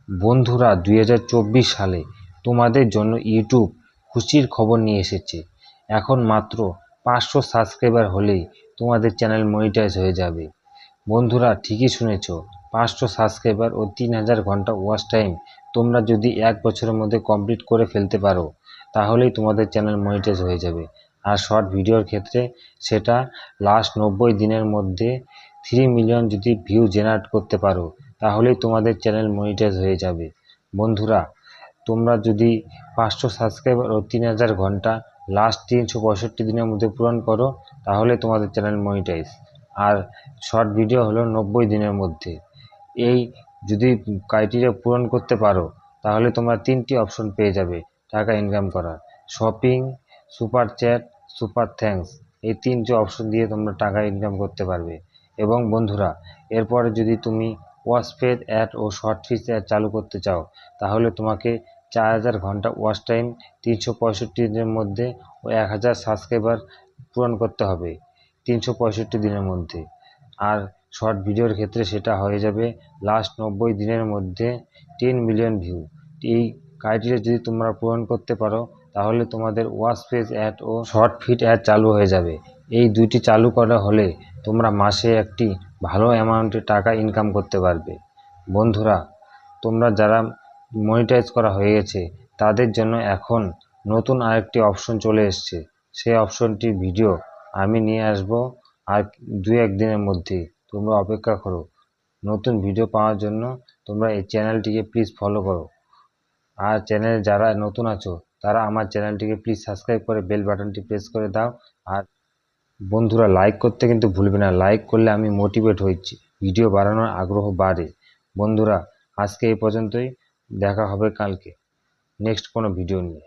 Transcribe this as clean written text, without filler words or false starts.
বন্ধুরা 2024 সালে তোমাদের জন্য ইউটিউব খুশির খবর নিয়ে এসেছে। এখন মাত্র 500 সাবস্ক্রাইবার হলেই তোমাদের চ্যানেল মনিটাইজ হয়ে যাবে। বন্ধুরা ঠিকই শুনেছ, 500 সাবস্ক্রাইবার ও 3000 ঘন্টা ওয়াচ টাইম তোমরা যদি 1 বছরের মধ্যে কমপ্লিট করে ফেলতে পারো তাহলেই তোমাদের চ্যানেল মনিটাইজ হয়ে যাবে। আর শর্ট ভিডিওর ক্ষেত্রে সেটা লাস্ট 90 দিনের মধ্যে 3 মিলিয়ন যদি ভিউ জেনারেট করতে পারো তাহলেই তোমাদের চ্যানেল মনিটাইজ হয়ে যাবে। বন্ধুরা তোমরা যদি 500 সাবস্ক্রাইবার ও 3000 ঘন্টা লাস্ট 365 দিনের মধ্যে পূরণ করো তাহলে তোমাদের চ্যানেল মনিটাইজ। আর শর্ট ভিডিও হলো 90 দিনের মধ্যে। এই যদি ক্রাইটেরিয়া পূরণ করতে পারো তাহলে তোমরা 3টি অপশন পেয়ে যাবে টাকা ইনকাম করার: shopping, super chat, super thanks. এই 3টি অপশন দিয়ে তোমরা টাকা ইনকাম করতে পারবে। এবং বন্ধুরা এরপরে যদি তুমি ওয়াচ পেজ অ্যাড ও শর্ট ফিচ অ্যাড চালু করতে চাও তাহলে তোমাকে 4000 ঘন্টা ওয়াচ টাইম 365 দিনের মধ্যে ও 1000 সাবস্ক্রাইবার পূরণ করতে হবে 365 দিনের মধ্যে। আর শর্ট ভিডিওর ক্ষেত্রে সেটা হয়ে যাবে লাস্ট 90 দিনের মধ্যে 10 মিলিয়ন ভিউ। এই ক্রাইটেরিয়া যদি তোমরা পূরণ করতে পারো তাহলে তোমাদের ওয়াচ পেজ অ্যাড ও শর্ট ফিট অ্যাড চালু হয়ে যাবে। এই দুইটি চালু করা হলে তোমরা মাসে একটি ভালো অ্যামাউন্টে টাকা ইনকাম করতে পারবে। বন্ধুরা তোমরা যারা মনিটাইজ করা হয়ে গেছে তাদের জন্য এখন নতুন আরেকটি অপশন চলে এসেছে। সেই অপশনটির ভিডিও আমি নিয়ে আসব আর 2-1 দিনের মধ্যে। তোমরা অপেক্ষা করো। নতুন ভিডিও পাওয়ার জন্য তোমরা এই চ্যানেলটিকে প্লিজ ফলো করো। আর চ্যানেলে যারা নতুন আছো তারা আমার চ্যানেলটিকে প্লিজ সাবস্ক্রাইব করে বেল বাটনটি প্রেস করে দাও। আর বন্ধুরা লাইক করতে কিন্তু ভুলবে না। লাইক করলে আমি মোটিভেট হচ্ছি, ভিডিও বানানোর আগ্রহ বাড়ে। বন্ধুরা আজকে এই পর্যন্তই, দেখা হবে কালকে নেক্সট কোনো ভিডিও নিয়ে।